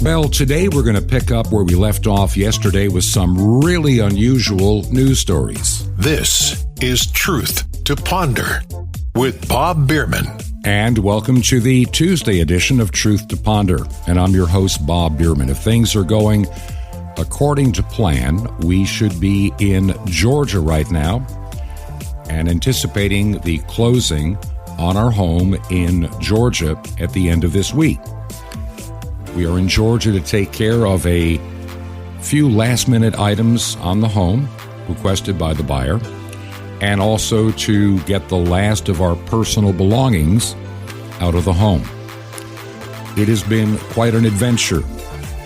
Well, today we're going to pick up where we left off yesterday with some really unusual news stories. This is Truth to Ponder with Bob Bierman. And welcome to the Tuesday edition of Truth to Ponder. And I'm your host, Bob Bierman. If things are going according to plan, we should be in Georgia right now and anticipating the closing on our home in Georgia at the end of this week. We are in Georgia to take care of a few last-minute items on the home requested by the buyer, and also to get the last of our personal belongings out of the home. It has been quite an adventure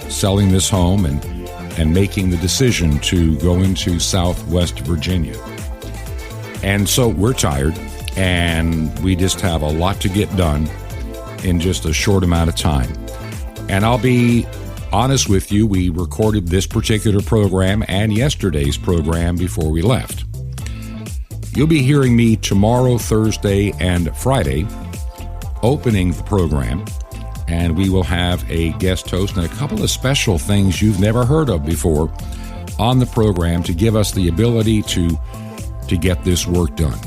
selling this home and making the decision to go into Southwest Virginia. And so we're tired, and we just have a lot to get done in just a short amount of time. And I'll be honest with you, we recorded this particular program and yesterday's program before we left. You'll be hearing me tomorrow, Thursday, and Friday opening the program, and we will have a guest host and a couple of special things you've never heard of before on the program to give us the ability to get this work done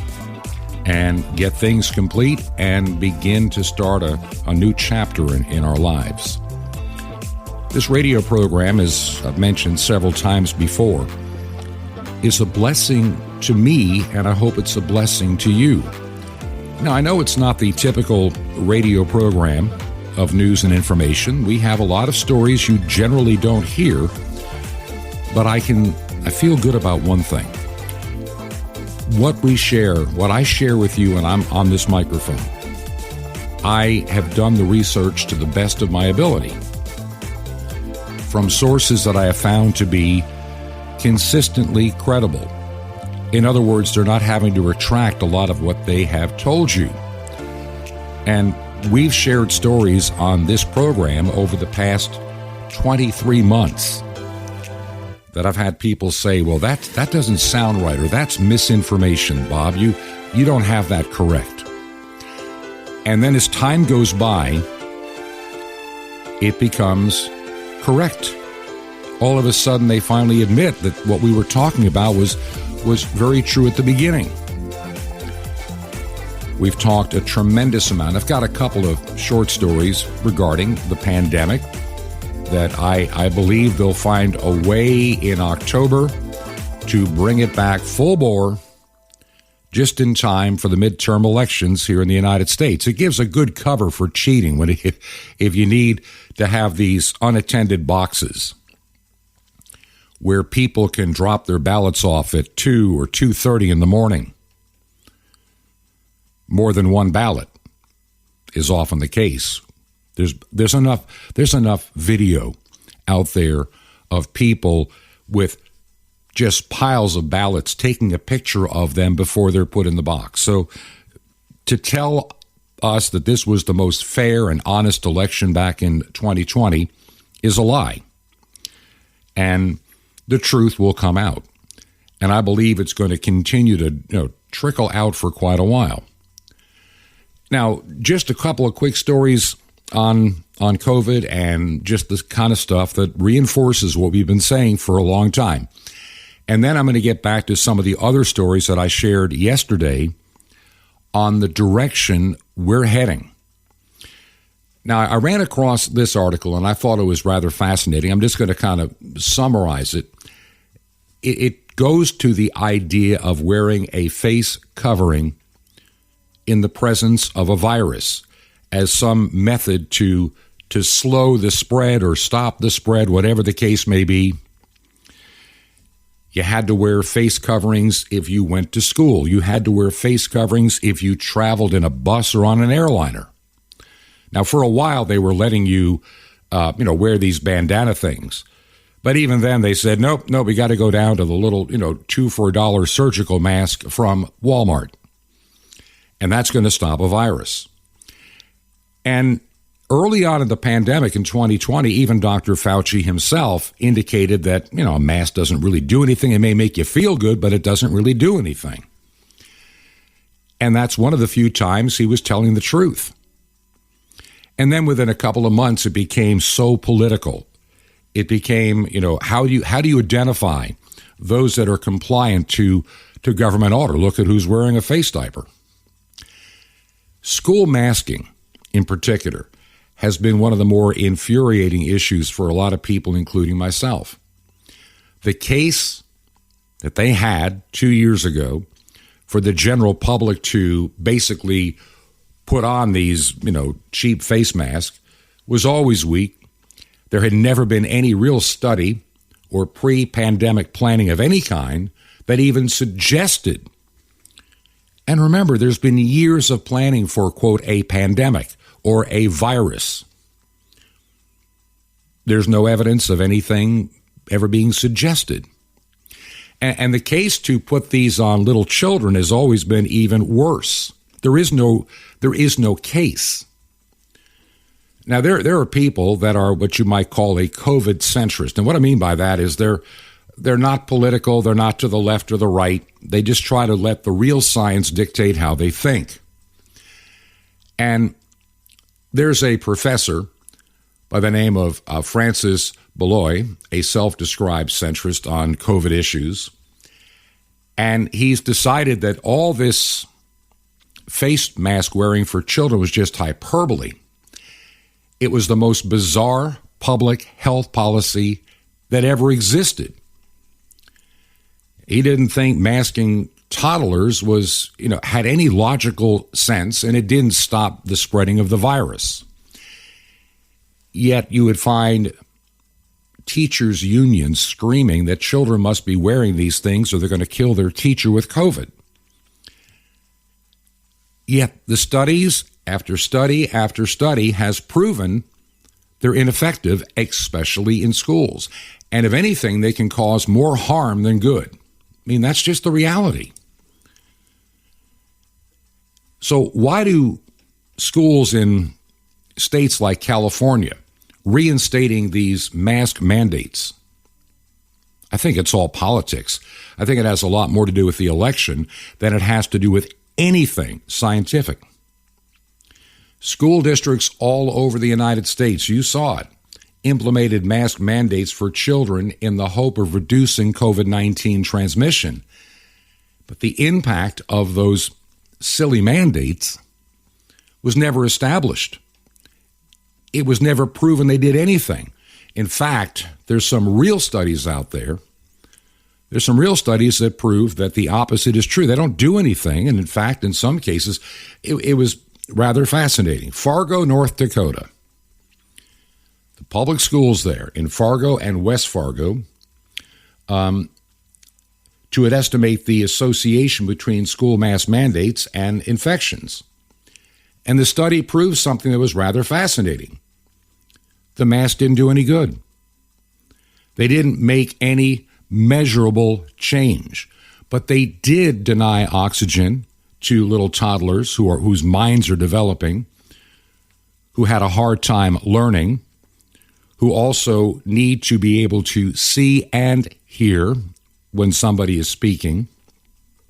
and get things complete and begin to start a new chapter in our lives. This radio program, as I've mentioned several times before, is a blessing to me, and I hope it's a blessing to you. Now, I know it's not the typical radio program of news and information. We have a lot of stories you generally don't hear, but I feel good about one thing. What I share with you, and I'm on this microphone, I have done the research to the best of my ability from sources that I have found to be consistently credible. In other words, they're not having to retract a lot of what they have told you. And we've shared stories on this program over the past 23 months that I've had people say, well, that doesn't sound right, or that's misinformation, Bob. You don't have that correct. And then as time goes by, it becomes correct. All of a sudden, they finally admit that what we were talking about was very true at the beginning. We've talked a tremendous amount. I've got a couple of short stories regarding the pandemic that I believe they'll find a way in October to bring it back full bore just in time for the midterm elections here in the United States. It gives a good cover for cheating if you need to have these unattended boxes where people can drop their ballots off at 2 or 2:30 in the morning. More than one ballot is often the case. There's enough video out there of people with just piles of ballots, taking a picture of them before they're put in the box. So to tell us that this was the most fair and honest election back in 2020 is a lie. And the truth will come out. And I believe it's going to continue to trickle out for quite a while. Now, just a couple of quick stories on COVID and just this kind of stuff that reinforces what we've been saying for a long time. And then I'm going to get back to some of the other stories that I shared yesterday on the direction we're heading. Now, I ran across this article, and I thought it was rather fascinating. I'm just going to kind of summarize it. It goes to the idea of wearing a face covering in the presence of a virus as some method to slow the spread or stop the spread, whatever the case may be. You had to wear face coverings if you went to school. You had to wear face coverings if you traveled in a bus or on an airliner. Now, for a while, they were letting you, wear these bandana things. But even then, they said, nope, we got to go down to the little, $2 for $1 surgical mask from Walmart. And that's going to stop a virus. And early on in the pandemic in 2020, even Dr. Fauci himself indicated that, a mask doesn't really do anything. It may make you feel good, but it doesn't really do anything. And that's one of the few times he was telling the truth. And then within a couple of months, it became so political. It became, how do you identify those that are compliant to government order? Look at who's wearing a face diaper. School masking, in particular, has been one of the more infuriating issues for a lot of people, including myself. The case that they had 2 years ago for the general public to basically put on these, cheap face masks was always weak. There had never been any real study or pre-pandemic planning of any kind that even suggested. And remember, there's been years of planning for, quote, a pandemic or a virus. There's no evidence of anything ever being suggested. And the case to put these on little children has always been even worse. There is no case. Now, there are people that are what you might call a COVID centrist. And what I mean by that is they're not political. They're not to the left or the right. They just try to let the real science dictate how they think. And there's a professor by the name of Francis Beloy, a self-described centrist on COVID issues. And he's decided that all this face mask wearing for children was just hyperbole. It was the most bizarre public health policy that ever existed. He didn't think masking toddlers was, had any logical sense, and it didn't stop the spreading of the virus. Yet you would find teachers' unions screaming that children must be wearing these things or they're going to kill their teacher with COVID. Yet the studies after study after study has proven they're ineffective, especially in schools. And if anything, they can cause more harm than good. I mean, that's just the reality. So why do schools in states like California reinstating these mask mandates? I think it's all politics. I think it has a lot more to do with the election than it has to do with anything scientific. School districts all over the United States, you saw it, implemented mask mandates for children in the hope of reducing COVID-19 transmission. But the impact of those silly mandates was never established. It was never proven they did anything. In fact, there's some real studies out there. There's some real studies that prove that the opposite is true. They don't do anything. And in fact, in some cases, it was rather fascinating. Fargo, North Dakota. The public schools there in Fargo and West Fargo, to estimate the association between school mask mandates and infections. And the study proves something that was rather fascinating. The mask didn't do any good. They didn't make any measurable change, but they did deny oxygen to little toddlers whose minds are developing, who had a hard time learning, who also need to be able to see and hear when somebody is speaking.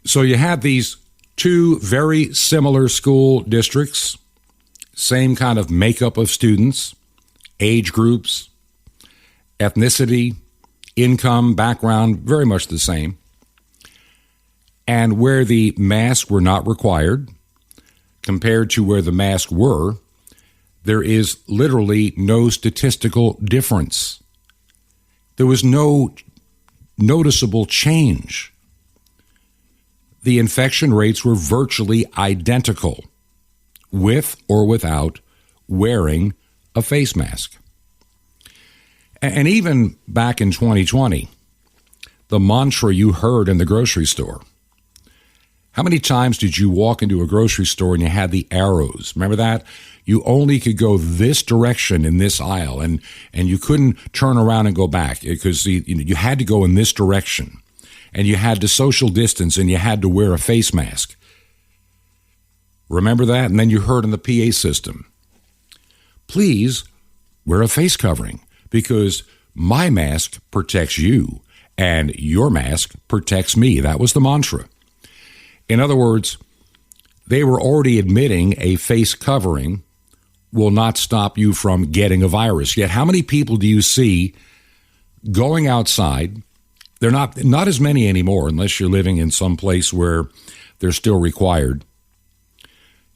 So you have these two very similar school districts, same kind of makeup of students, age groups, ethnicity, income, background, very much the same. And where the masks were not required, compared to where the masks were, there is literally no statistical difference. There was no noticeable change. The infection rates were virtually identical, with or without wearing a face mask. And even back in 2020, the mantra you heard in the grocery store. How many times did you walk into a grocery store and you had the arrows? Remember that? You only could go this direction in this aisle, and you couldn't turn around and go back because you had to go in this direction. And you had to social distance, and you had to wear a face mask. Remember that? And then you heard in the PA system, please wear a face covering because my mask protects you and your mask protects me. That was the mantra. In other words, they were already admitting a face covering will not stop you from getting a virus. Yet how many people do you see going outside? They're not as many anymore, unless you're living in some place where they're still required.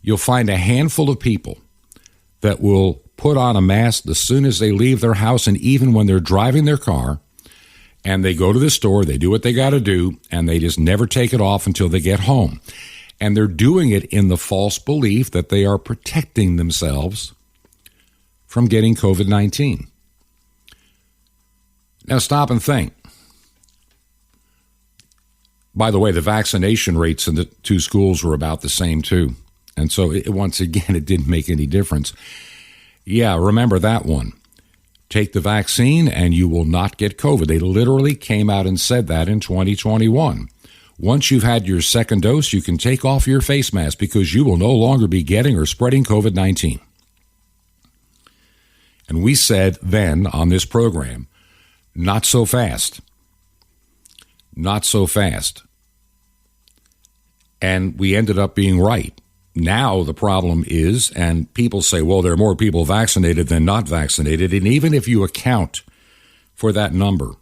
You'll find a handful of people that will put on a mask as soon as they leave their house, and even when they're driving their car and they go to the store, they do what they got to do, and they just never take it off until they get home. And they're doing it in the false belief that they are protecting themselves from getting COVID-19. Now stop and think. By the way, the vaccination rates in the two schools were about the same too. And so, once again, it didn't make any difference. Yeah, remember that one. Take the vaccine and you will not get COVID. They literally came out and said that in 2021. Once you've had your second dose, you can take off your face mask because you will no longer be getting or spreading COVID-19. And we said then on this program, not so fast. Not so fast. And we ended up being right. Now the problem is, and people say, well, there are more people vaccinated than not vaccinated. And even if you account for that number,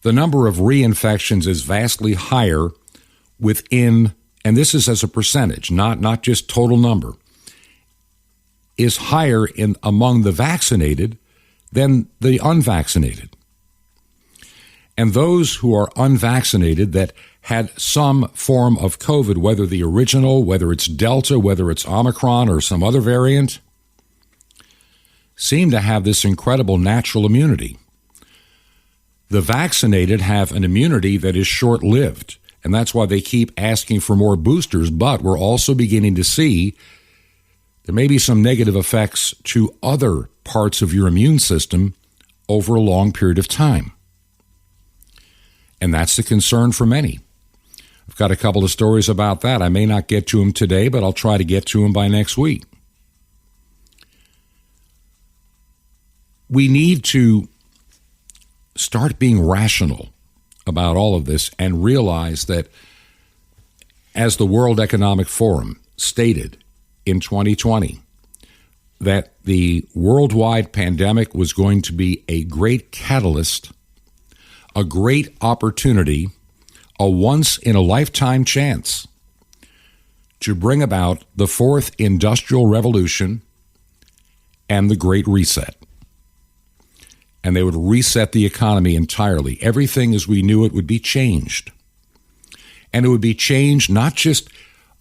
the number of reinfections is vastly higher within, and this is as a percentage, not just total number, is higher in among the vaccinated than the unvaccinated. And those who are unvaccinated that had some form of COVID, whether the original, whether it's Delta, whether it's Omicron or some other variant, seem to have this incredible natural immunity. The vaccinated have an immunity that is short-lived, and that's why they keep asking for more boosters, but we're also beginning to see there may be some negative effects to other parts of your immune system over a long period of time. And that's the concern for many. I've got a couple of stories about that. I may not get to them today, but I'll try to get to them by next week. We need to start being rational about all of this and realize that, as the World Economic Forum stated in 2020, that the worldwide pandemic was going to be a great catalyst, a great opportunity, a once-in-a-lifetime chance to bring about the fourth industrial revolution and the Great Reset. And they would reset the economy entirely. Everything as we knew it would be changed. And it would be changed not just,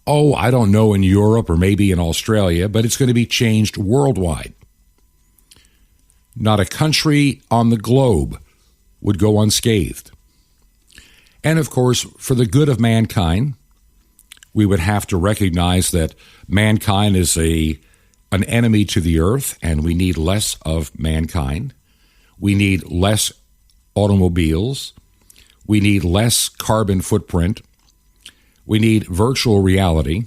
I don't know, in Europe or maybe in Australia, but it's going to be changed worldwide. Not a country on the globe would go unscathed. And of course, for the good of mankind, we would have to recognize that mankind is an enemy to the earth, and we need less of mankind. We need less automobiles. We need less carbon footprint. We need virtual reality.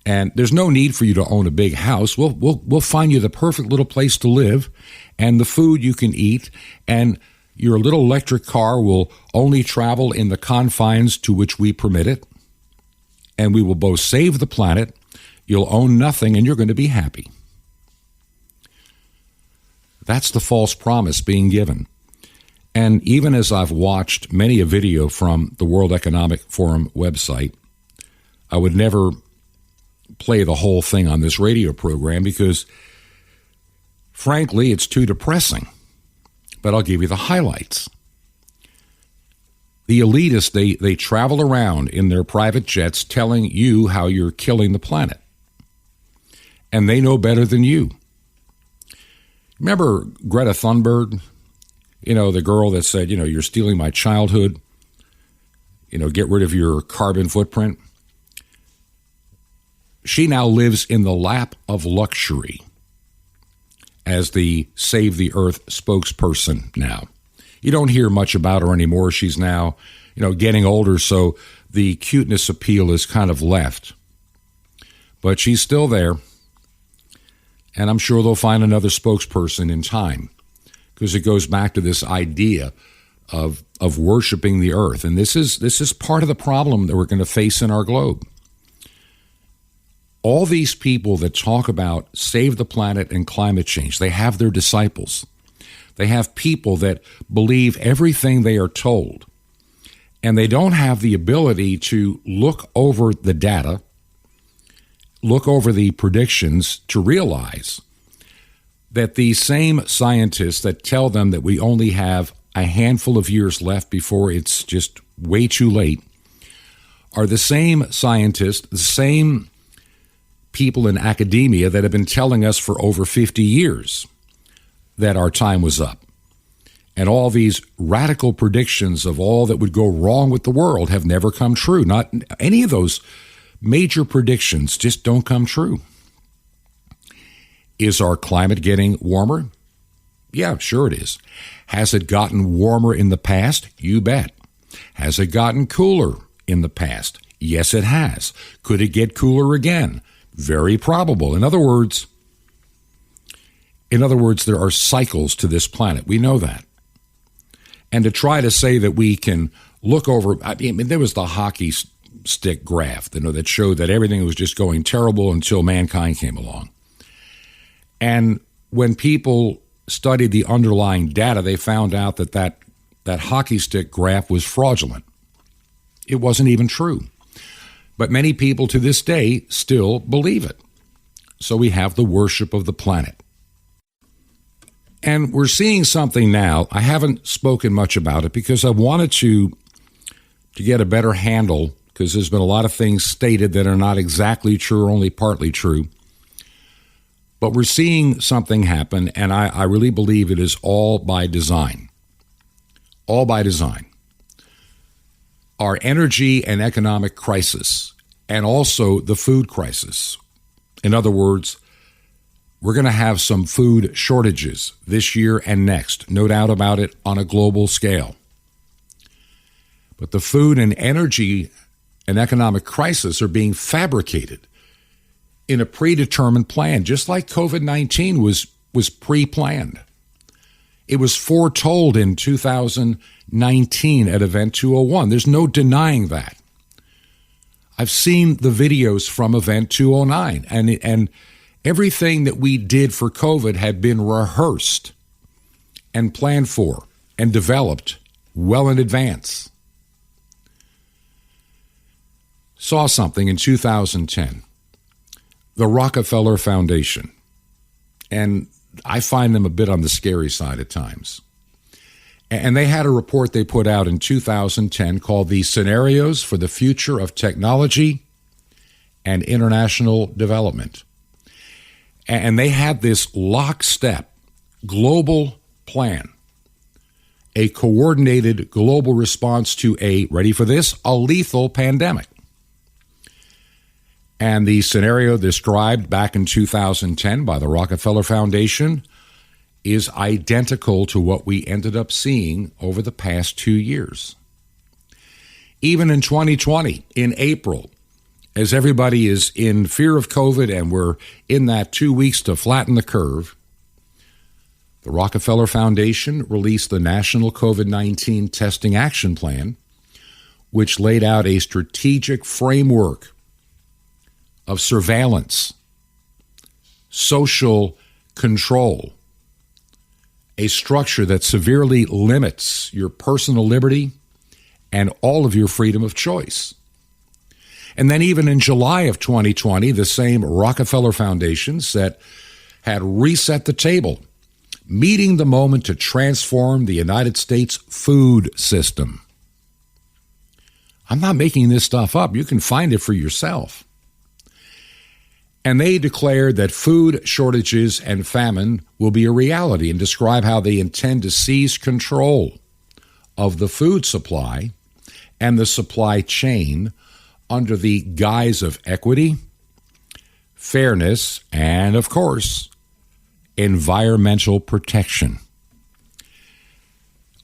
And there's no need for you to own a big house. We'll find you the perfect little place to live and the food you can eat, and your little electric car will only travel in the confines to which we permit it, and we will both save the planet, you'll own nothing, and you're going to be happy. That's the false promise being given. And even as I've watched many a video from the World Economic Forum website, I would never play the whole thing on this radio program because, frankly, it's too depressing. But I'll give you the highlights. The elitists, they travel around in their private jets telling you how you're killing the planet. And they know better than you. Remember Greta Thunberg? The girl that said, you're stealing my childhood. Get rid of your carbon footprint. She now lives in the lap of luxury as the Save the Earth spokesperson now. You don't hear much about her anymore. She's now, getting older, so the cuteness appeal is kind of left. But she's still there, and I'm sure they'll find another spokesperson in time, because it goes back to this idea of worshiping the earth. And this is part of the problem that we're going to face in our globe. All these people that talk about save the planet and climate change, they have their disciples. They have people that believe everything they are told. And they don't have the ability to look over the data, look over the predictions to realize that these same scientists that tell them that we only have a handful of years left before it's just way too late are the same scientists, the same people in academia that have been telling us for over 50 years that our time was up. And all these radical predictions of all that would go wrong with the world have never come true. Not any of those major predictions just don't come true. Is our climate getting warmer? Yeah, sure it is. Has it gotten warmer in the past? You bet. Has it gotten cooler in the past? Yes, it has. Could it get cooler again? Very probable. In other words, there are cycles to this planet. We know that. And to try to say that we can look over, I mean, there was the hockey stick graph, that showed that everything was just going terrible until mankind came along. And when people studied the underlying data, they found out that hockey stick graph was fraudulent. It wasn't even true. But many people to this day still believe it. So we have the worship of the planet. And we're seeing something now. I haven't spoken much about it because I wanted to get a better handle, because there's been a lot of things stated that are not exactly true or only partly true. But we're seeing something happen, and I really believe it is all by design. All by design. Our energy and economic crisis, and also the food crisis. In other words, we're going to have some food shortages this year and next, no doubt about it, on a global scale. But the food and energy and economic crisis are being fabricated in a predetermined plan, just like COVID-19 was pre-planned. It was foretold in 2019 at Event 201. There's no denying that. I've seen the videos from Event 209, and everything that we did for COVID had been rehearsed and planned for and developed well in advance. Saw something in 2010. The Rockefeller Foundation, and I find them a bit on the scary side at times. And they had a report they put out in 2010 called the Scenarios for the Future of Technology and International Development. And they had this lockstep global plan, a coordinated global response to ready for this, a lethal pandemic. And the scenario described back in 2010 by the Rockefeller Foundation is identical to what we ended up seeing over the past 2 years. Even in 2020, in April, as everybody is in fear of COVID and we're in that 2 weeks to flatten the curve, the Rockefeller Foundation released the National COVID-19 Testing Action Plan, which laid out a strategic framework of surveillance, social control, a structure that severely limits your personal liberty and all of your freedom of choice. And then even in July of 2020, the same Rockefeller Foundation had reset the table, meeting the moment to transform the United States food system. I'm not making this stuff up. You can find it for yourself. And they declared that food shortages and famine will be a reality and describe how they intend to seize control of the food supply and the supply chain under the guise of equity, fairness, and, of course, environmental protection.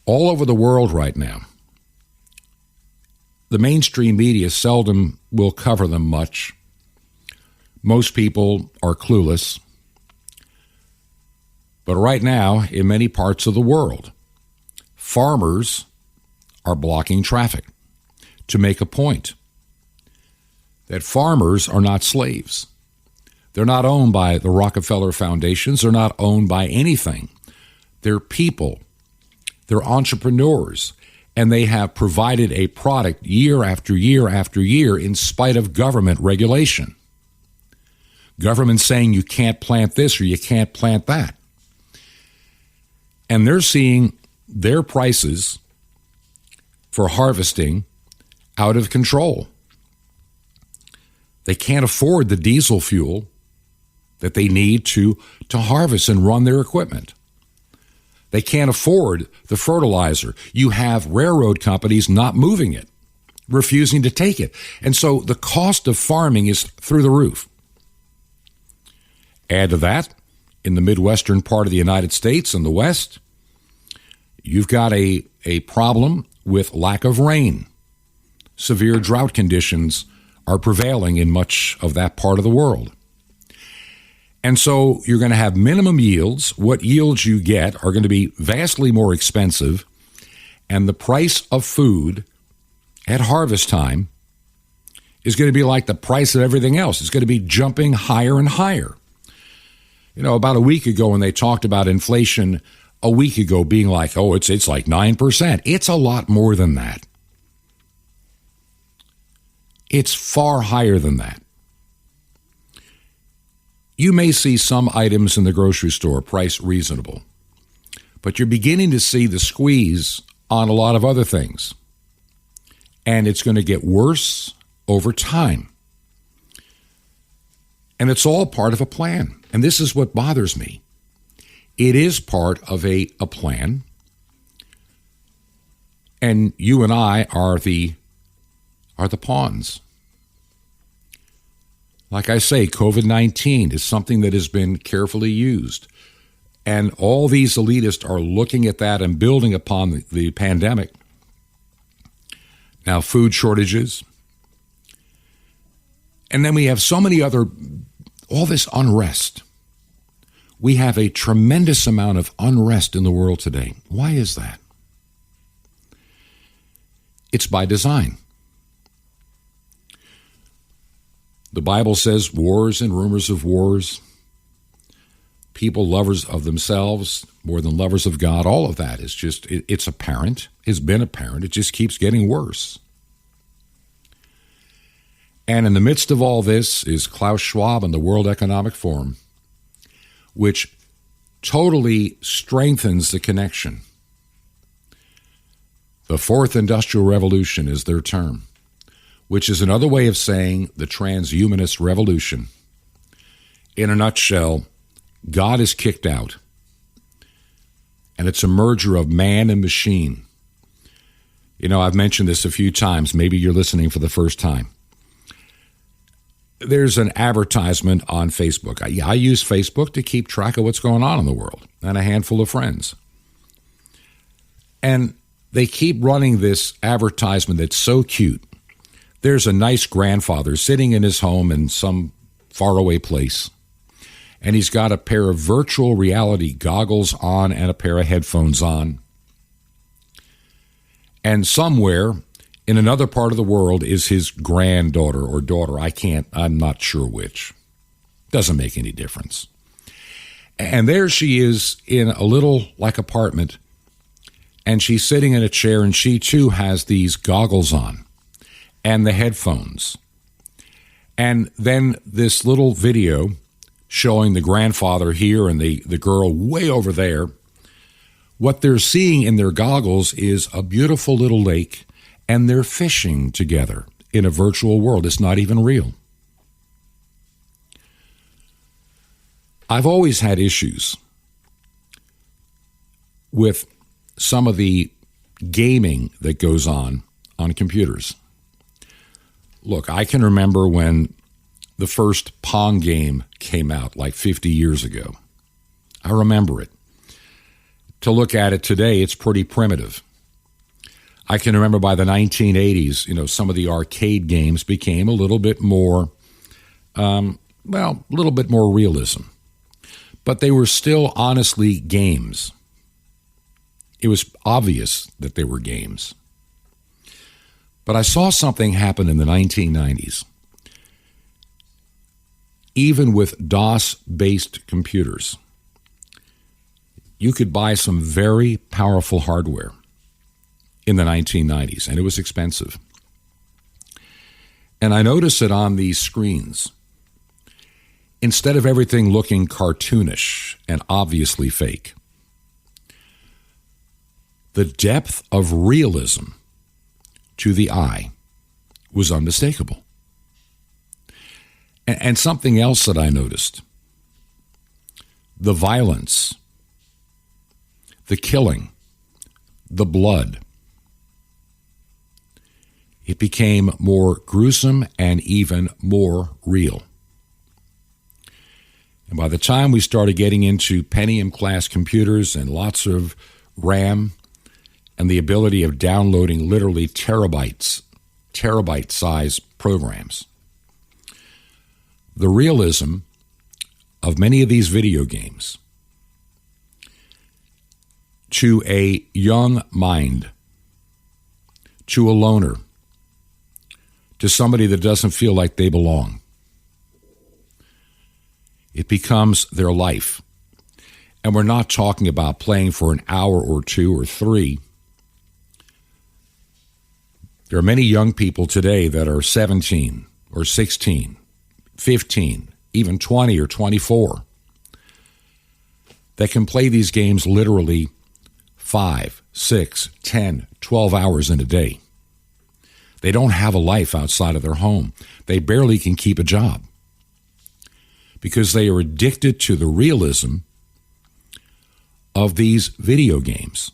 All over the world right now, the mainstream media seldom will cover them much. Most people are clueless. But right now, in many parts of the world, farmers are blocking traffic to make a point that farmers are not slaves. They're not owned by the Rockefeller Foundations. They're not owned by anything. They're people. They're entrepreneurs. And they have provided a product year after year after year in spite of government regulation. Government saying you can't plant this or you can't plant that. And they're seeing their prices for harvesting out of control. They can't afford the diesel fuel that they need to harvest and run their equipment. They can't afford the fertilizer. You have railroad companies not moving it, refusing to take it. And so the cost of farming is through the roof. Add to that, in the Midwestern part of the United States and the West, you've got a problem with lack of rain. Severe drought conditions are prevailing in much of that part of the world. And so you're going to have minimum yields. What yields you get are going to be vastly more expensive, and the price of food at harvest time is going to be like the price of everything else. It's going to be jumping higher and higher. You know, about a week ago when they talked about inflation a week ago being like, oh, it's like 9%. It's a lot more than that. It's far higher than that. You may see some items in the grocery store priced reasonable, but you're beginning to see the squeeze on a lot of other things. And it's going to get worse over time. And it's all part of a plan. And this is what bothers me. It is part of a plan. And you and I are the pawns. Like I say, COVID-19 is something that has been carefully used. And all these elitists are looking at that and building upon the pandemic. Now, food shortages. And then we have so many other, all this unrest. We have a tremendous amount of unrest in the world today. Why is that? It's by design. The Bible says wars and rumors of wars, people lovers of themselves more than lovers of God, all of that is just, it's apparent. It's been apparent. It just keeps getting worse. And in the midst of all this is Klaus Schwab and the World Economic Forum, which totally strengthens the connection. The Fourth Industrial Revolution is their term, which is another way of saying the transhumanist revolution. In a nutshell, God is kicked out, and it's a merger of man and machine. You know, I've mentioned this a few times. Maybe you're listening for the first time. There's an advertisement on Facebook. I use Facebook to keep track of what's going on in the world, and a handful of friends. And they keep running this advertisement that's so cute. There's a nice grandfather sitting in his home in some faraway place, and he's got a pair of virtual reality goggles on and a pair of headphones on. And somewhere in another part of the world is his granddaughter or daughter. I'm not sure which. Doesn't make any difference. And there she is in a little like apartment, and she's sitting in a chair, and she too has these goggles on and the headphones. And then this little video showing the grandfather here and the girl way over there. What they're seeing in their goggles is a beautiful little lake, and they're fishing together in a virtual world. It's not even real. I've always had issues with some of the gaming that goes on computers. Look, I can remember when the first Pong game came out like 50 years ago. I remember it. To look at it today, it's pretty primitive. I can remember by the 1980s, some of the arcade games became a little bit more, a little bit more realism. But they were still honestly games. It was obvious that they were games. But I saw something happen in the 1990s. even with DOS-based computers, you could buy some very powerful hardware in the 1990s, and it was expensive. And I noticed that on these screens, instead of everything looking cartoonish and obviously fake, the depth of realism to the eye was unmistakable. And something else that I noticed, the violence, the killing, the blood, it became more gruesome and even more real. And by the time we started getting into Pentium-class computers and lots of RAM and the ability of downloading literally terabyte-size programs, the realism of many of these video games to a young mind, to a loner, to somebody that doesn't feel like they belong, it becomes their life. And we're not talking about playing for an hour or two or three. There are many young people today that are 17 or 16, 15, even 20 or 24, that can play these games literally 5, 6, 10, 12 hours in a day. They don't have a life outside of their home. They barely can keep a job because they are addicted to the realism of these video games.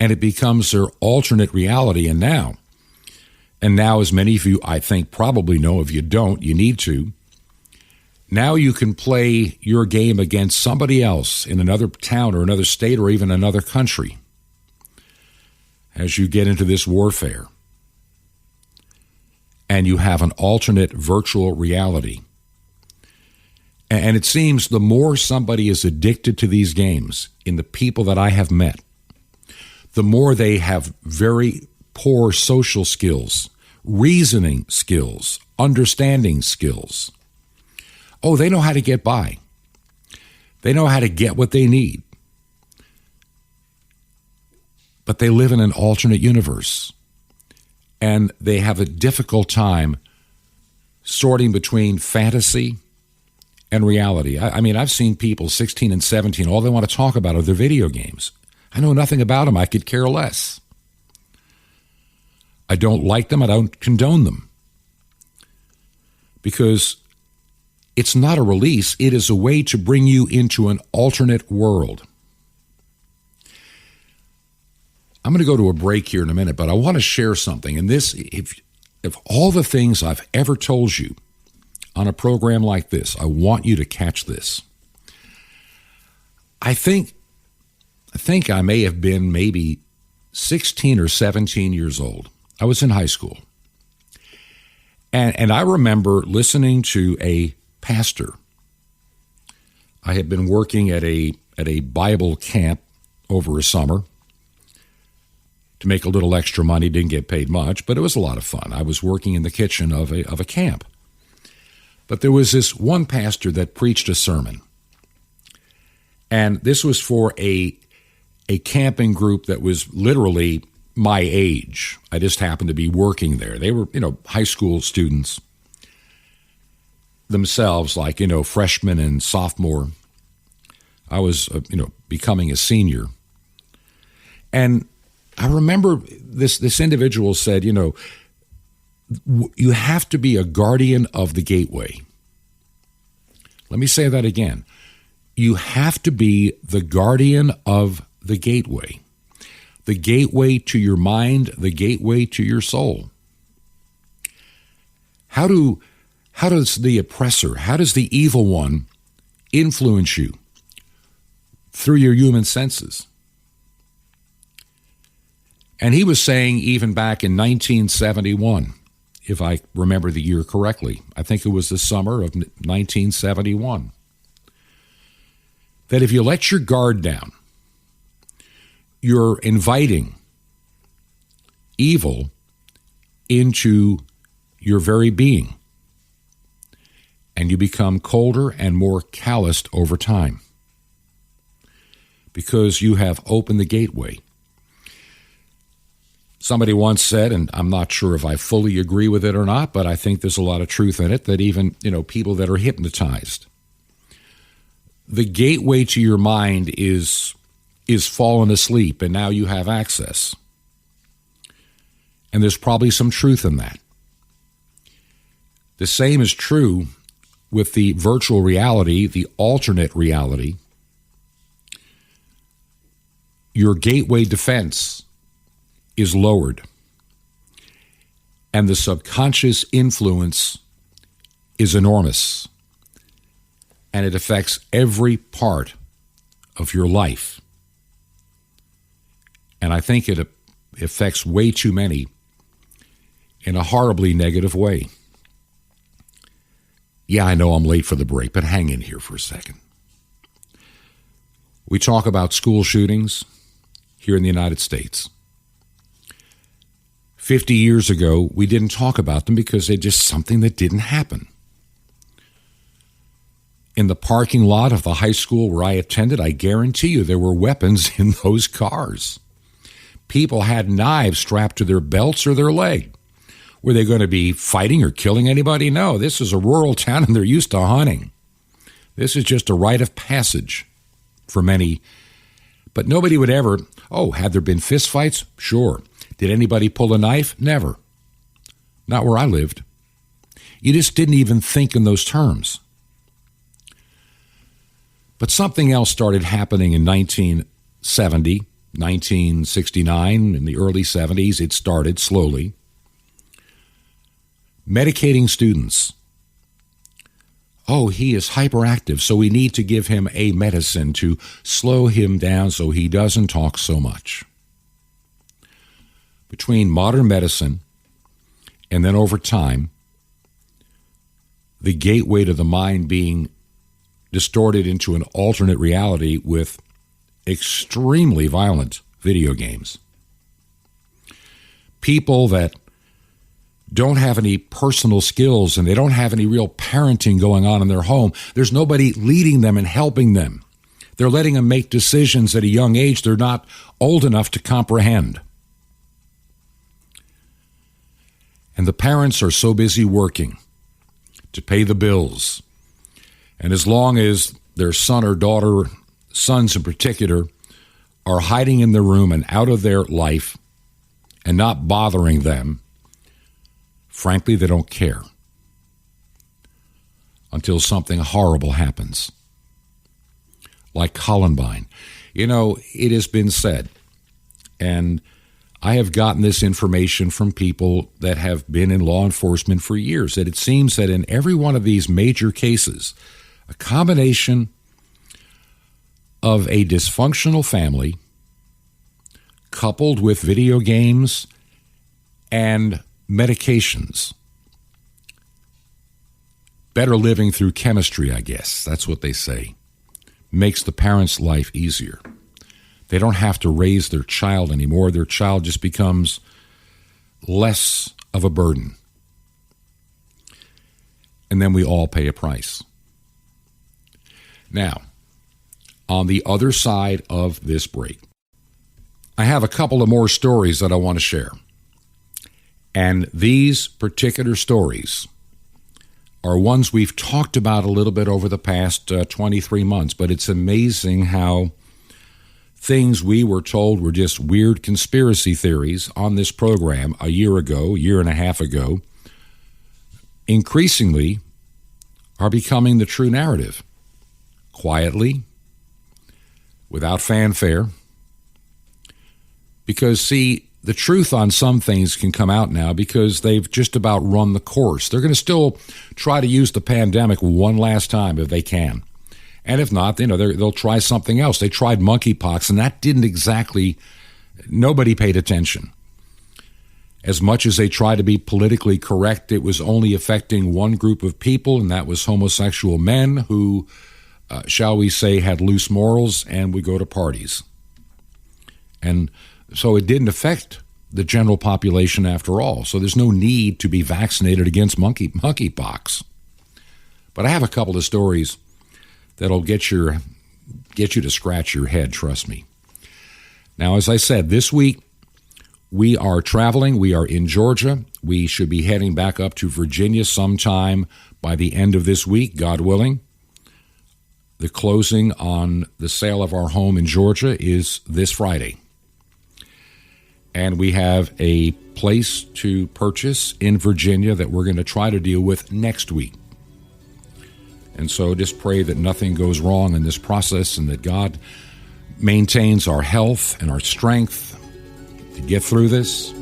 And it becomes their alternate reality. And now, as many of you, I think, probably know, if you don't, you need to, now you can play your game against somebody else in another town or another state or even another country as you get into this warfare. And you have an alternate virtual reality. And it seems the more somebody is addicted to these games, in the people that I have met, the more they have very poor social skills, reasoning skills, understanding skills. Oh, they know how to get by. They know how to get what they need. But they live in an alternate universe. And they have a difficult time sorting between fantasy and reality. I mean, I've seen people 16 and 17, all they want to talk about are their video games. I know nothing about them. I could care less. I don't like them. I don't condone them. Because it's not a release. It is a way to bring you into an alternate world. I'm going to go to a break here in a minute, but I want to share something. And this, if all the things I've ever told you on a program like this, I want you to catch this. I think I may have been maybe 16 or 17 years old. I was in high school. And I remember listening to a pastor. I had been working at a Bible camp over a summer to make a little extra money. Didn't get paid much, but it was a lot of fun. I was working in the kitchen of a camp. But there was this one pastor that preached a sermon. And this was for a camping group that was literally my age. I just happened to be working there. They were, high school students themselves, like, freshman and sophomore. I was, becoming a senior. And I remember this individual said, you have to be a guardian of the gateway. Let me say that again. You have to be the guardian of the gateway to your mind, the gateway to your soul. How does the oppressor, how does the evil one influence you? Through your human senses. And he was saying even back in 1971, if I remember the year correctly, I think it was the summer of 1971, that if you let your guard down, you're inviting evil into your very being. and you become colder and more calloused over time because you have opened the gateway. Somebody once said, and I'm not sure if I fully agree with it or not, but I think there's a lot of truth in it, that even, people that are hypnotized, the gateway to your mind is fallen asleep, and now you have access. And there's probably some truth in that. The same is true with the virtual reality, the alternate reality. Your gateway defense is lowered, and the subconscious influence is enormous, and it affects every part of your life. And I think it affects way too many in a horribly negative way. Yeah, I know I'm late for the break, but hang in here for a second. We talk about school shootings here in the United States. 50 years ago, we didn't talk about them because they're just something that didn't happen. In the parking lot of the high school where I attended, I guarantee you there were weapons in those cars. People had knives strapped to their belts or their leg. Were they going to be fighting or killing anybody? No, this is a rural town and they're used to hunting. This is just a rite of passage for many. But nobody would ever, had there been fistfights? Sure. Did anybody pull a knife? Never. Not where I lived. You just didn't even think in those terms. But something else started happening in 1970, 1969, in the early 70s. It started slowly. Medicating students. He is hyperactive, so we need to give him a medicine to slow him down so he doesn't talk so much. Between modern medicine and then over time, the gateway to the mind being distorted into an alternate reality with extremely violent video games. People that don't have any personal skills and they don't have any real parenting going on in their home. There's nobody leading them and helping them. They're letting them make decisions at a young age they're not old enough to comprehend. And the parents are so busy working to pay the bills. And as long as their son or daughter, sons in particular, are hiding in their room and out of their life and not bothering them, frankly, they don't care until something horrible happens. Like Columbine. It has been said, and I have gotten this information from people that have been in law enforcement for years, that it seems that in every one of these major cases, a combination of a dysfunctional family coupled with video games and medications. Better living through chemistry, I guess. That's what they say. Makes the parents' life easier. They don't have to raise their child anymore. Their child just becomes less of a burden. And then we all pay a price. Now, on the other side of this break, I have a couple of more stories that I want to share. And these particular stories are ones we've talked about a little bit over the past 23 months, but it's amazing how things we were told were just weird conspiracy theories on this program a year and a half ago, increasingly are becoming the true narrative. Quietly, without fanfare. Because, see, the truth on some things can come out now because they've just about run the course. They're going to still try to use the pandemic one last time if they can. And if not, they'll try something else. They tried monkeypox, and that didn't exactly, nobody paid attention. As much as they tried to be politically correct, it was only affecting one group of people, and that was homosexual men who, shall we say, had loose morals and would go to parties. And so it didn't affect the general population after all. So there's no need to be vaccinated against monkeypox. But I have a couple of stories that'll get you to scratch your head, trust me. Now, as I said, this week we are traveling. We are in Georgia. We should be heading back up to Virginia sometime by the end of this week, God willing. The closing on the sale of our home in Georgia is this Friday. And we have a place to purchase in Virginia that we're going to try to deal with next week. And so just pray that nothing goes wrong in this process and that God maintains our health and our strength to get through this.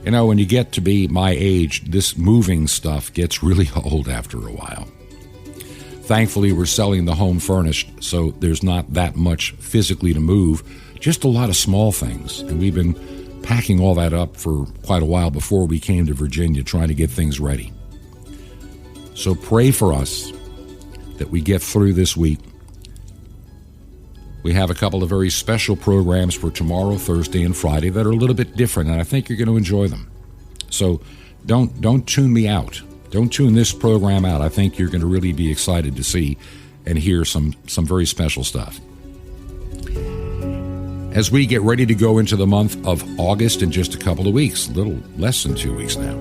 You know, when you get to be my age, this moving stuff gets really old after a while. Thankfully, we're selling the home furnished, so there's not that much physically to move, just a lot of small things. And we've been packing all that up for quite a while before we came to Virginia, trying to get things ready. So pray for us that we get through this week. We have a couple of very special programs for tomorrow, Thursday, and Friday that are a little bit different, and I think you're going to enjoy them. So don't tune me out. Don't tune this program out. I think you're going to really be excited to see and hear some very special stuff. As we get ready to go into the month of August in just a couple of weeks, a little less than 2 weeks now,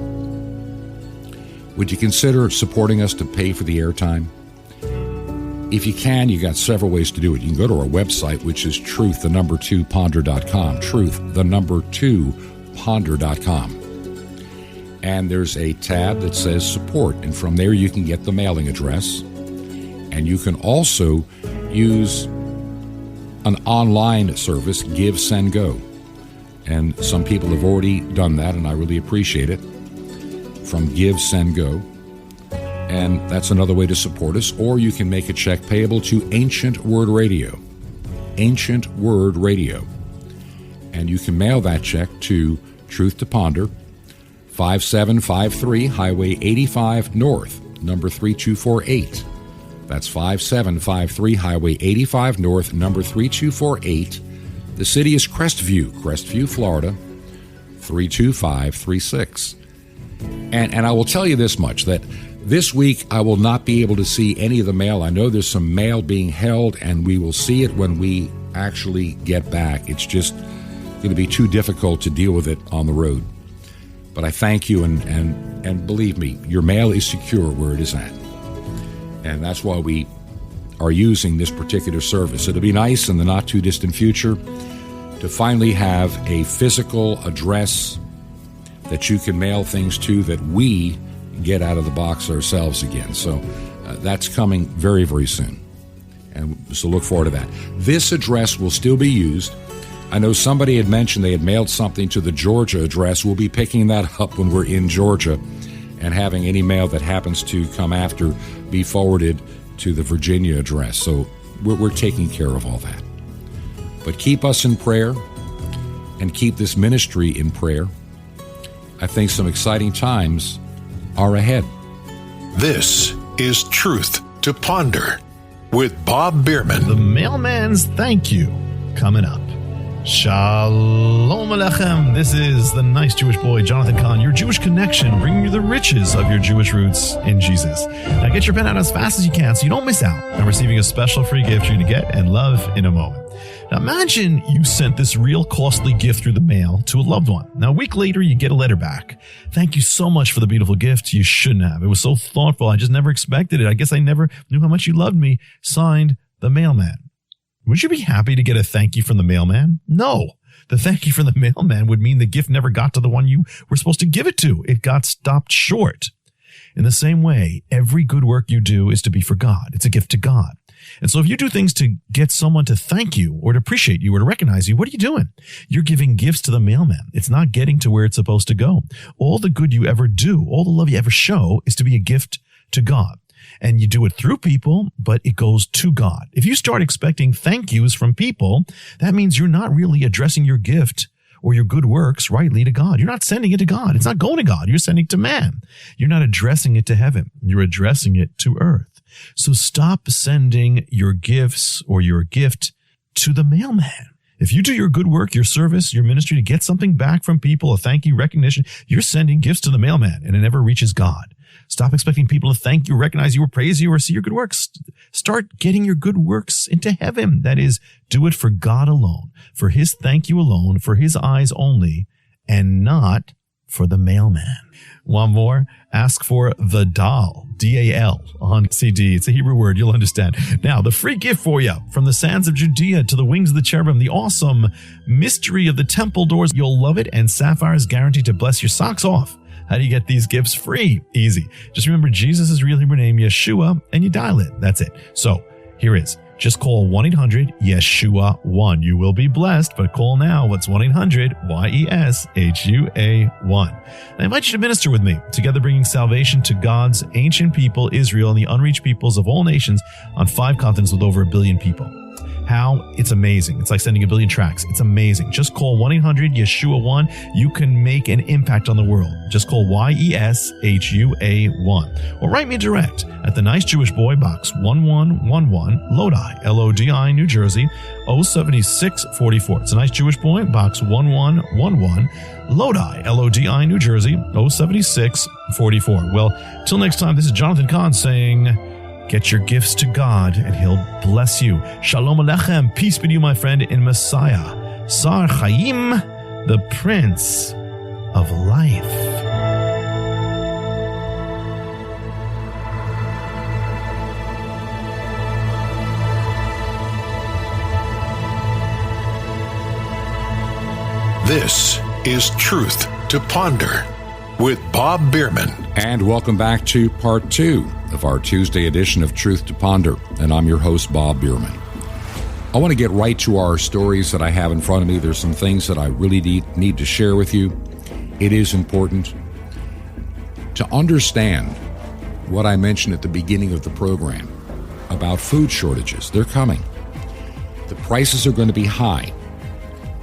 would you consider supporting us to pay for the airtime? If you can, you got several ways to do it. You can go to our website, which is truth2ponder.com, truth2ponder.com. And there's a tab that says support, and from there you can get the mailing address. And you can also use an online service, Give, Send, Go. And some people have already done that, and I really appreciate it, from Give, Send, Go. And that's another way to support us. Or you can make a check payable to Ancient Word Radio. Ancient Word Radio. And you can mail that check to Truth to Ponder, 5753 Highway 85 North, number 3248. That's 5753 Highway 85 North, number 3248. The city is Crestview, Florida, 32536. And I will tell you this much, that this week I will not be able to see any of the mail. I know there's some mail being held, and we will see it when we actually get back. It's just going to be too difficult to deal with it on the road. But I thank you, and believe me, your mail is secure where it is at. And that's why we are using this particular service. It'll be nice in the not-too-distant future to finally have a physical address that you can mail things to that we get out of the box ourselves again. So that's coming very, very soon. And so look forward to that. This address will still be used. I know somebody had mentioned they had mailed something to the Georgia address. We'll be picking that up when we're in Georgia and having any mail that happens to come after be forwarded to the Virginia address. So we're taking care of all that. But keep us in prayer and keep this ministry in prayer. I think some exciting times are ahead. This is Truth to Ponder with Bob Bierman. The mailman's thank you coming up. Shalom Aleichem. This is the nice Jewish boy, Jonathan Kahn, your Jewish connection, bringing you the riches of your Jewish roots in Jesus. Now get your pen out as fast as you can so you don't miss out on receiving a special free gift for you to get and love in a moment. Now imagine you sent this real costly gift through the mail to a loved one. Now a week later, you get a letter back. Thank you so much for the beautiful gift. You shouldn't have. It was so thoughtful. I just never expected it. I guess I never knew how much you loved me. Signed, the mailman. Would you be happy to get a thank you from the mailman? No. The thank you from the mailman would mean the gift never got to the one you were supposed to give it to. It got stopped short. In the same way, every good work you do is to be for God. It's a gift to God. And so if you do things to get someone to thank you or to appreciate you or to recognize you, what are you doing? You're giving gifts to the mailman. It's not getting to where it's supposed to go. All the good you ever do, all the love you ever show is to be a gift to God. And you do it through people, but it goes to God. If you start expecting thank yous from people, that means you're not really addressing your gift or your good works rightly to God. You're not sending it to God. It's not going to God. You're sending it to man. You're not addressing it to heaven. You're addressing it to earth. So stop sending your gifts or your gift to the mailman. If you do your good work, your service, your ministry to get something back from people, a thank you, recognition, you're sending gifts to the mailman and it never reaches God. Stop expecting people to thank you, recognize you, or praise you, or see your good works. Start getting your good works into heaven. That is, do it for God alone, for his thank you alone, for his eyes only, and not for the mailman. One more, ask for the Dal, D-A-L, on CD. It's a Hebrew word, you'll understand. Now, the free gift for you, from the sands of Judea to the wings of the cherubim, the awesome mystery of the temple doors. You'll love it, and Sapphire is guaranteed to bless your socks off. How do you get these gifts free? Easy. Just remember Jesus' real Hebrew name, Yeshua, and you dial it. That's it. So, here is. Just call 1-800-YESHUA-1. You will be blessed, but call now. What's 1-800-YESHUA-1? I invite you to minister with me, together bringing salvation to God's ancient people, Israel, and the unreached peoples of all nations on 5 continents with over 1 billion people. How? It's amazing. It's like sending 1 billion tracts. It's amazing. Just call 1-800-YESHUA-1. You can make an impact on the world. Just call YESHUA-1. Or write me direct at The Nice Jewish Boy, Box 1111, Lodi, Lodi, New Jersey, 07644. It's The Nice Jewish Boy, Box 1111, Lodi, Lodi, New Jersey, 07644. Well, till next time, this is Jonathan Kahn saying, get your gifts to God, and he'll bless you. Shalom Aleichem. Peace be to you, my friend, in Messiah. Sar Chaim, the Prince of Life. This is Truth to Ponder with Bob Bierman. And welcome back to part 2 of our Tuesday edition of Truth to Ponder. And I'm your host, Bob Bierman. I want to get right to our stories that I have in front of me. There's some things that I really need to share with you. It is important to understand what I mentioned at the beginning of the program about food shortages. They're coming. The prices are going to be high.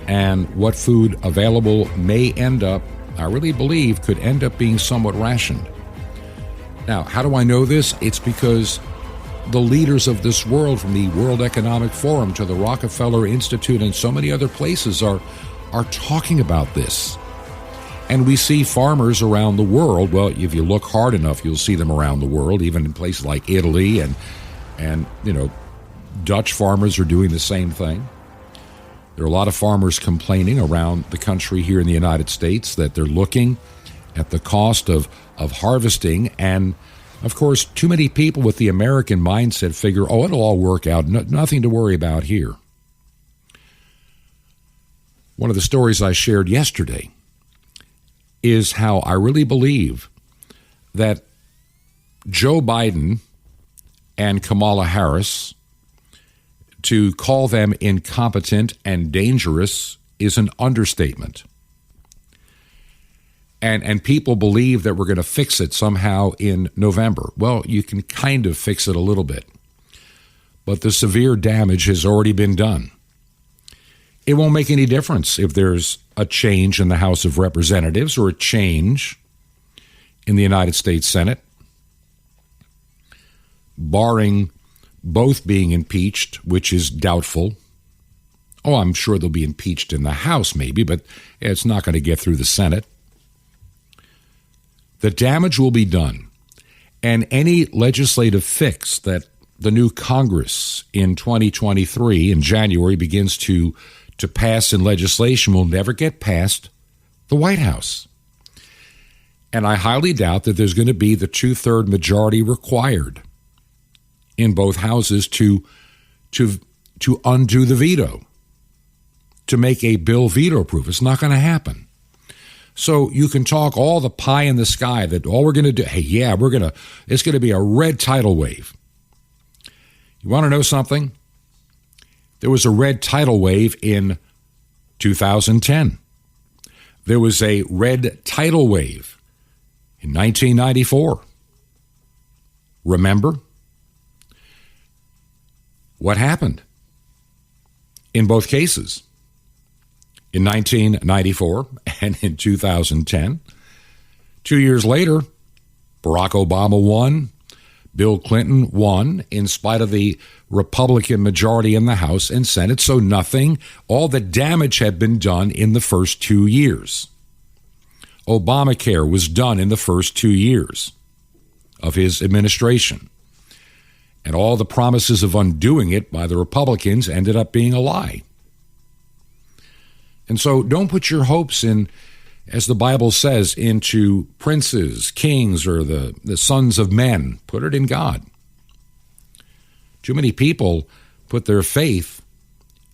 And what food available may end up, I really believe, could end up being somewhat rationed. Now, how do I know this? It's because the leaders of this world, from the World Economic Forum to the Rockefeller Institute and so many other places, are talking about this. And we see farmers around the world. Well, if you look hard enough, you'll see them around the world, even in places like Italy, and Dutch farmers are doing the same thing. There are a lot of farmers complaining around the country here in the United States that they're looking at the cost of harvesting, and of course, too many people with the American mindset figure, oh, it'll all work out, nothing to worry about here. One of the stories I shared yesterday is how I really believe that Joe Biden and Kamala Harris, to call them incompetent and dangerous is an understatement. And people believe that we're going to fix it somehow in November. Well, you can kind of fix it a little bit, but the severe damage has already been done. It won't make any difference if there's a change in the House of Representatives or a change in the United States Senate, barring both being impeached, which is doubtful. Oh, I'm sure they'll be impeached in the House maybe, but it's not going to get through the Senate. The damage will be done, and any legislative fix that the new Congress in 2023 in January begins to pass in legislation will never get past the White House. And I highly doubt that there's going to be the 2/3 majority required in both houses to undo the veto, to make a bill veto-proof. It's not going to happen. So you can talk all the pie in the sky that all we're going to do, hey, yeah, it's going to be a red tidal wave. You want to know something? There was a red tidal wave in 2010. There was a red tidal wave in 1994. Remember? What happened in both cases? In 1994 and in 2010. 2 years later, Barack Obama won, Bill Clinton won, in spite of the Republican majority in the House and Senate. So all the damage had been done in the first 2 years. Obamacare was done in the first 2 years. of his administration. And all the promises of undoing it by the Republicans ended up being a lie. And so don't put your hopes in, as the Bible says, into princes, kings, or the sons of men. Put it in God. Too many people put their faith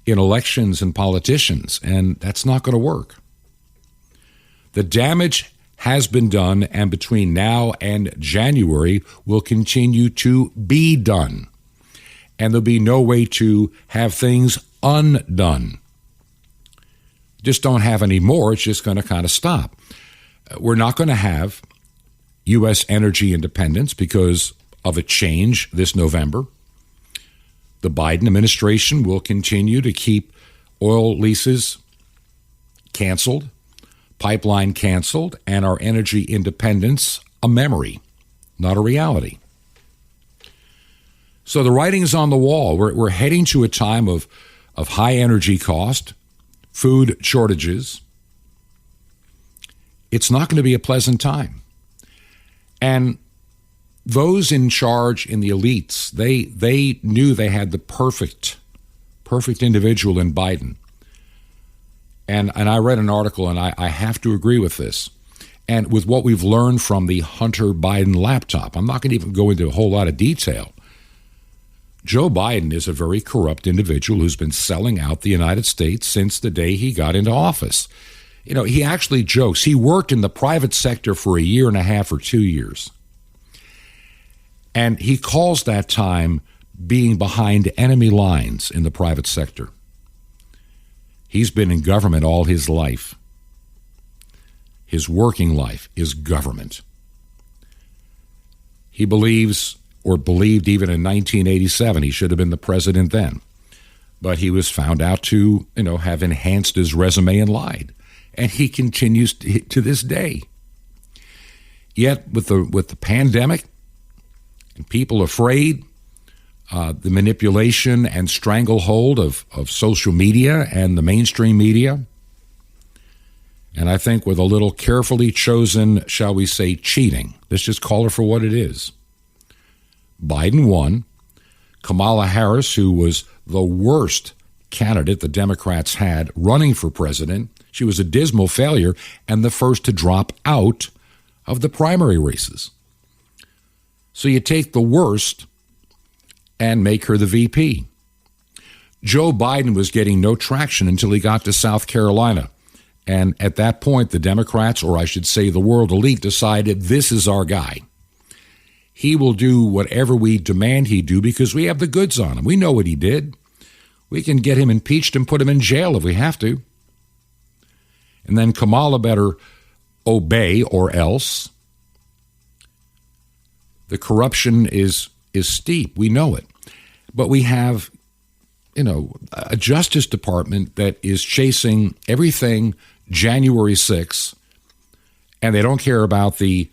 in elections and politicians, and that's not going to work. The damage has been done, and between now and January will continue to be done. And there'll be no way to have things undone. Just don't have any more. It's just going to kind of stop. We're not going to have U.S. energy independence because of a change this November. The Biden administration will continue to keep oil leases canceled, pipeline canceled, and our energy independence a memory, not a reality. So the writing's on the wall. We're heading to a time of high energy cost, food shortages. It's not going to be a pleasant time. And those in charge in the elites, they knew they had the perfect individual in Biden. And I read an article, and I have to agree with this. And with what we've learned from the Hunter Biden laptop, I'm not going to even go into a whole lot of detail. Joe Biden is a very corrupt individual who's been selling out the United States since the day he got into office. You know, he actually jokes. He worked in the private sector for a year and a half or 2 years. And he calls that time being behind enemy lines in the private sector. He's been in government all his life. His working life is government. He believes, or believed even in 1987, he should have been the president then. But he was found out to, have enhanced his resume and lied. And he continues to this day. Yet with the pandemic, and people afraid, the manipulation and stranglehold of social media and the mainstream media, and I think with a little carefully chosen, shall we say, cheating, let's just call it for what it is, Biden won. Kamala Harris, who was the worst candidate the Democrats had running for president, she was a dismal failure and the first to drop out of the primary races. So you take the worst and make her the VP. Joe Biden was getting no traction until he got to South Carolina. And at that point, the Democrats, or I should say the world elite, decided this is our guy. He will do whatever we demand he do because we have the goods on him. We know what he did. We can get him impeached and put him in jail if we have to. And then Kamala better obey or else. The corruption is steep. We know it. But we have, a Justice Department that is chasing everything January 6th, and they don't care about the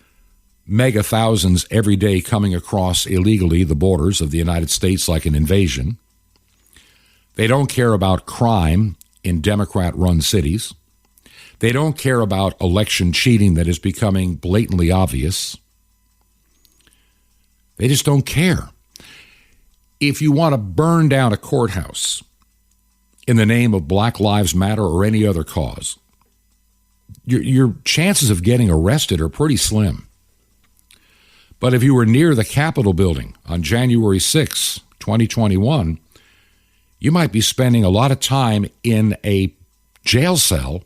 mega thousands every day coming across illegally the borders of the United States like an invasion. They don't care about crime in Democrat-run cities. They don't care about election cheating that is becoming blatantly obvious. They just don't care. If you want to burn down a courthouse in the name of Black Lives Matter or any other cause, your chances of getting arrested are pretty slim. But if you were near the Capitol building on January 6, 2021, you might be spending a lot of time in a jail cell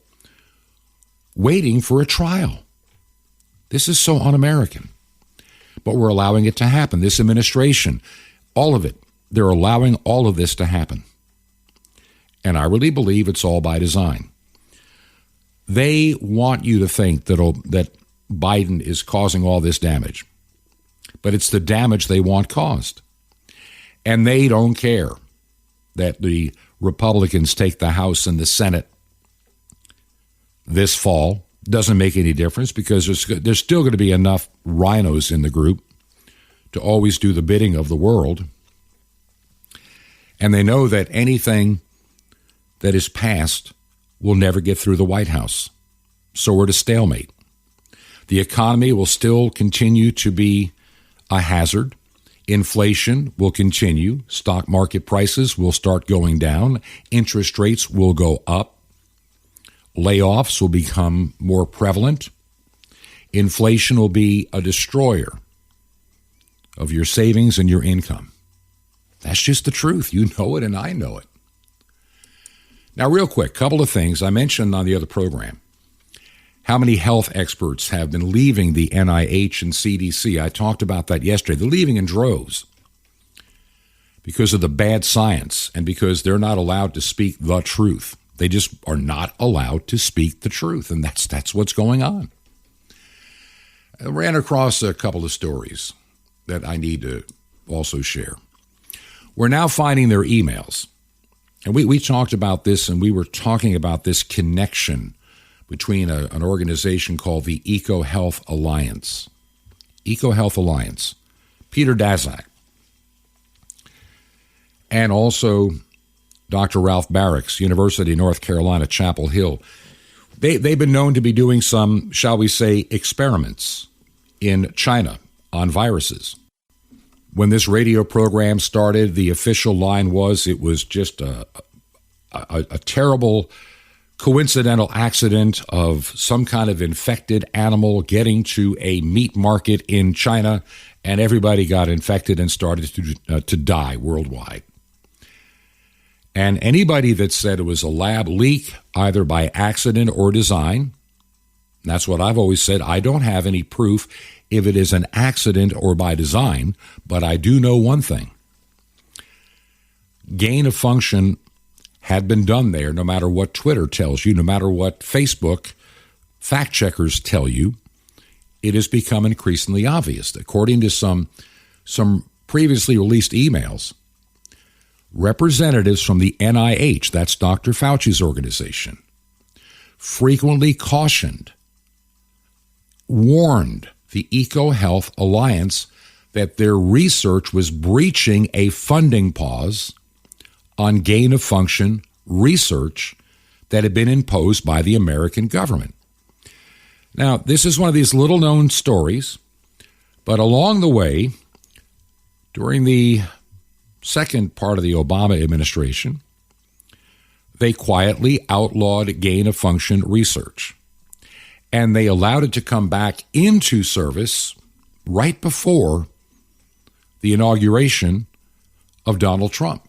waiting for a trial. This is so un-American. But we're allowing it to happen. This administration, all of it, they're allowing all of this to happen. And I really believe it's all by design. They want you to think that Biden is causing all this damage. But it's the damage they want caused. And they don't care that the Republicans take the House and the Senate this fall. Doesn't make any difference because there's still going to be enough rhinos in the group to always do the bidding of the world. And they know that anything that is passed will never get through the White House. So we're at a stalemate. The economy will still continue to be a hazard. Inflation will continue. Stock market prices will start going down. Interest rates will go up. Layoffs will become more prevalent. Inflation will be a destroyer of your savings and your income. That's just the truth. You know it and I know it. Now, real quick, couple of things I mentioned on the other program. How many health experts have been leaving the NIH and CDC? I talked about that yesterday. They're leaving in droves because of the bad science and because they're not allowed to speak the truth. They just are not allowed to speak the truth, and that's what's going on. I ran across a couple of stories that I need to also share. We're now finding their emails, and we talked about this, and we were talking about this connection between an organization called the EcoHealth Alliance. EcoHealth Alliance. Peter Daszak. And also Dr. Ralph Barracks, University of North Carolina, Chapel Hill. They've been known to be doing some, shall we say, experiments in China on viruses. When this radio program started, the official line was it was just a terrible coincidental accident of some kind of infected animal getting to a meat market in China, and everybody got infected and started to die worldwide. And anybody that said it was a lab leak, either by accident or design, that's what I've always said, I don't have any proof if it is an accident or by design, but I do know one thing. Gain of function had been done there, no matter what Twitter tells you, no matter what Facebook fact checkers tell you. It has become increasingly obvious. According to some previously released emails, representatives from the NIH, that's Dr. Fauci's organization, frequently cautioned, warned the EcoHealth Alliance that their research was breaching a funding pause on gain-of-function research that had been imposed by the American government. Now, this is one of these little-known stories, but along the way, during the second part of the Obama administration, they quietly outlawed gain-of-function research, and they allowed it to come back into service right before the inauguration of Donald Trump.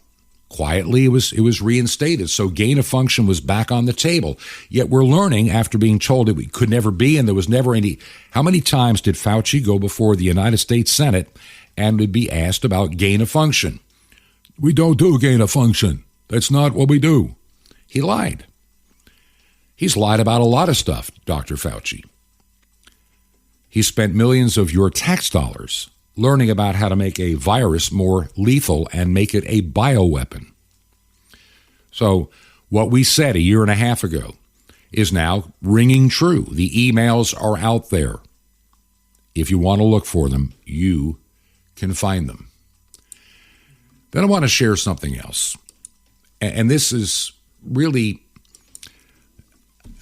Quietly, it was reinstated, so gain of function was back on the table. Yet we're learning, after being told that we could never be, and there was never any. How many times did Fauci go before the United States Senate and would be asked about gain of function? We don't do gain of function. That's not what we do. He lied. He's lied about a lot of stuff, Dr. Fauci. He spent millions of your tax dollars learning about how to make a virus more lethal and make it a bioweapon. So what we said a year and a half ago is now ringing true. The emails are out there. If you want to look for them, you can find them. Then I want to share something else. And this is really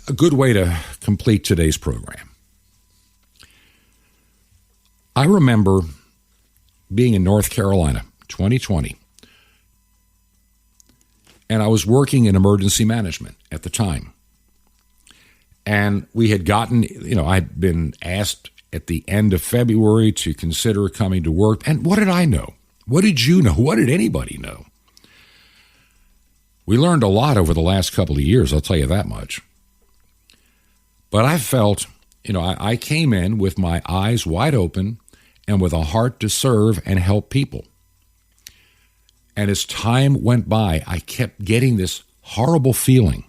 a good way to complete today's program. I remember being in North Carolina, 2020, and I was working in emergency management at the time. And we had gotten, I'd been asked at the end of February to consider coming to work. And what did I know? What did you know? What did anybody know? We learned a lot over the last couple of years, I'll tell you that much. But I felt, I came in with my eyes wide open and with a heart to serve and help people. And as time went by, I kept getting this horrible feeling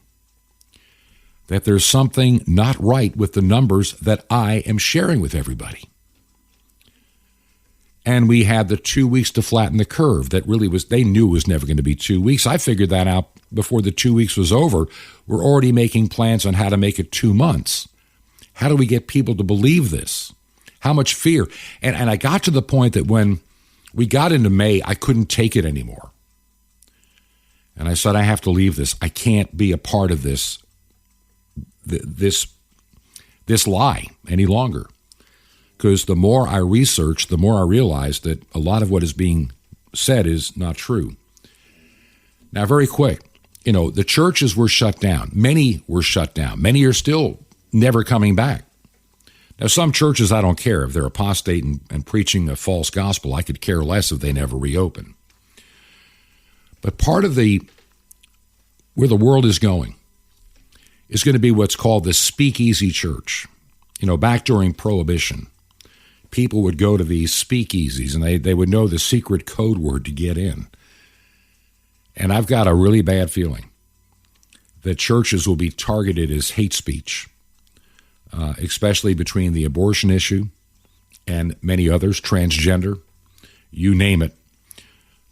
that there's something not right with the numbers that I am sharing with everybody. And we had the 2 weeks to flatten the curve that really was, they knew it was never going to be 2 weeks. I figured that out before the 2 weeks was over. We're already making plans on how to make it 2 months. How do we get people to believe this? How much fear? And I got to the point that when we got into May, I couldn't take it anymore. And I said, I have to leave this. I can't be a part of this lie any longer. because the more I research, the more I realize that a lot of what is being said is not true. Now, very quick, the churches were shut down. Many were shut down. Many are still never coming back. Now, some churches, I don't care. If they're apostate and preaching a false gospel, I could care less if they never reopen. But part of where the world is going is going to be what's called the speakeasy church. Back during Prohibition, people would go to these speakeasies, and they would know the secret code word to get in. And I've got a really bad feeling that churches will be targeted as hate speech, especially between the abortion issue and many others, transgender, you name it.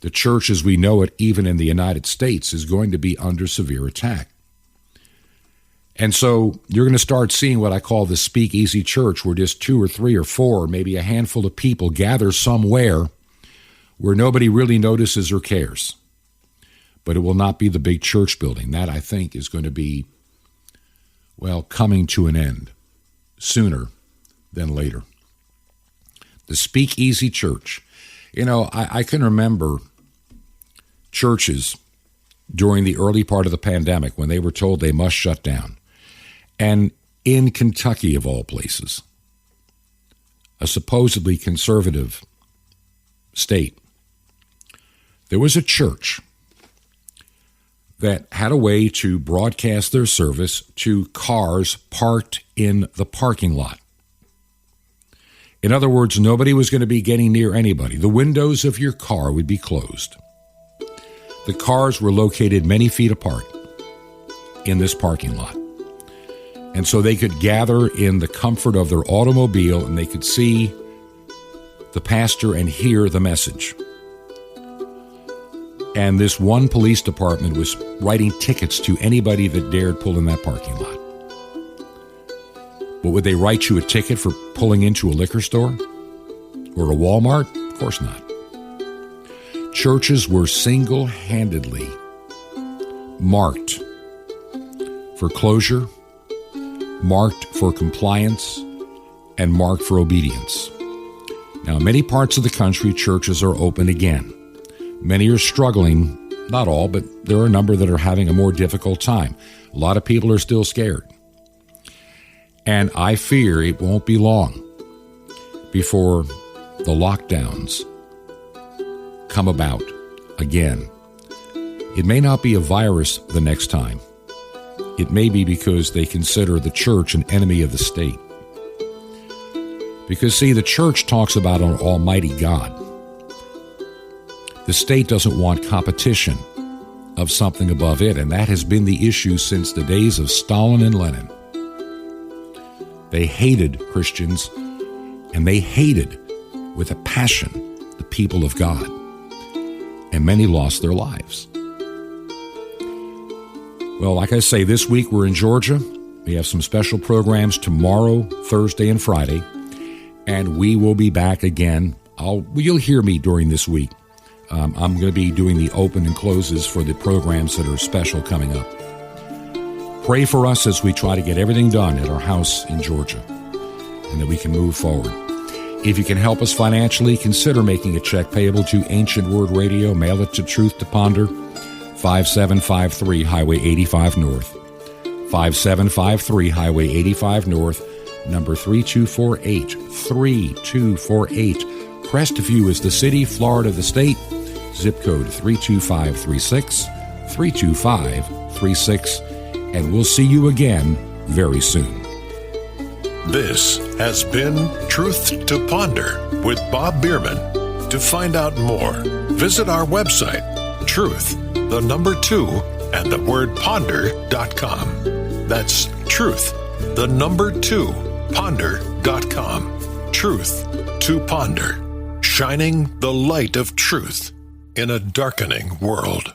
The church as we know it, even in the United States, is going to be under severe attack. And so you're going to start seeing what I call the speakeasy church, where just 2 or 3 or 4, maybe a handful of people gather somewhere where nobody really notices or cares. But it will not be the big church building. That, I think, is going to be, coming to an end sooner than later. The speakeasy church. I can remember churches during the early part of the pandemic when they were told they must shut down. And in Kentucky, of all places, a supposedly conservative state, there was a church that had a way to broadcast their service to cars parked in the parking lot. In other words, nobody was going to be getting near anybody. The windows of your car would be closed. The cars were located many feet apart in this parking lot. And so they could gather in the comfort of their automobile, and they could see the pastor and hear the message. And this one police department was writing tickets to anybody that dared pull in that parking lot. But would they write you a ticket for pulling into a liquor store or a Walmart? Of course not. Churches were single-handedly marked for closure, marked for compliance, and marked for obedience. Now, in many parts of the country, churches are open again. Many are struggling, not all, but there are a number that are having a more difficult time. A lot of people are still scared. And I fear it won't be long before the lockdowns come about again. It may not be a virus the next time. It may be because they consider the church an enemy of the state. Because, see, the church talks about an almighty God. The state doesn't want competition of something above it, and that has been the issue since the days of Stalin and Lenin. They hated Christians, and they hated with a passion the people of God, and many lost their lives. Well, like I say, this week we're in Georgia. We have some special programs tomorrow, Thursday, and Friday, and we will be back again. You'll hear me during this week. I'm going to be doing the open and closes for the programs that are special coming up. Pray for us as we try to get everything done at our house in Georgia and that we can move forward. If you can help us financially, consider making a check payable to Ancient Word Radio. Mail it to Truth to Ponder, 5753 Highway 85 North. 5753 Highway 85 North, number 3248. 3248. Crestview is the city, Florida the state. Zip code 32536, 32536. And we'll see you again very soon. This has been Truth to Ponder with Bob Bierman. To find out more, visit our website, truth2ponder.com. That's truth2ponder.com. Truth to Ponder, shining the light of truth in a darkening world.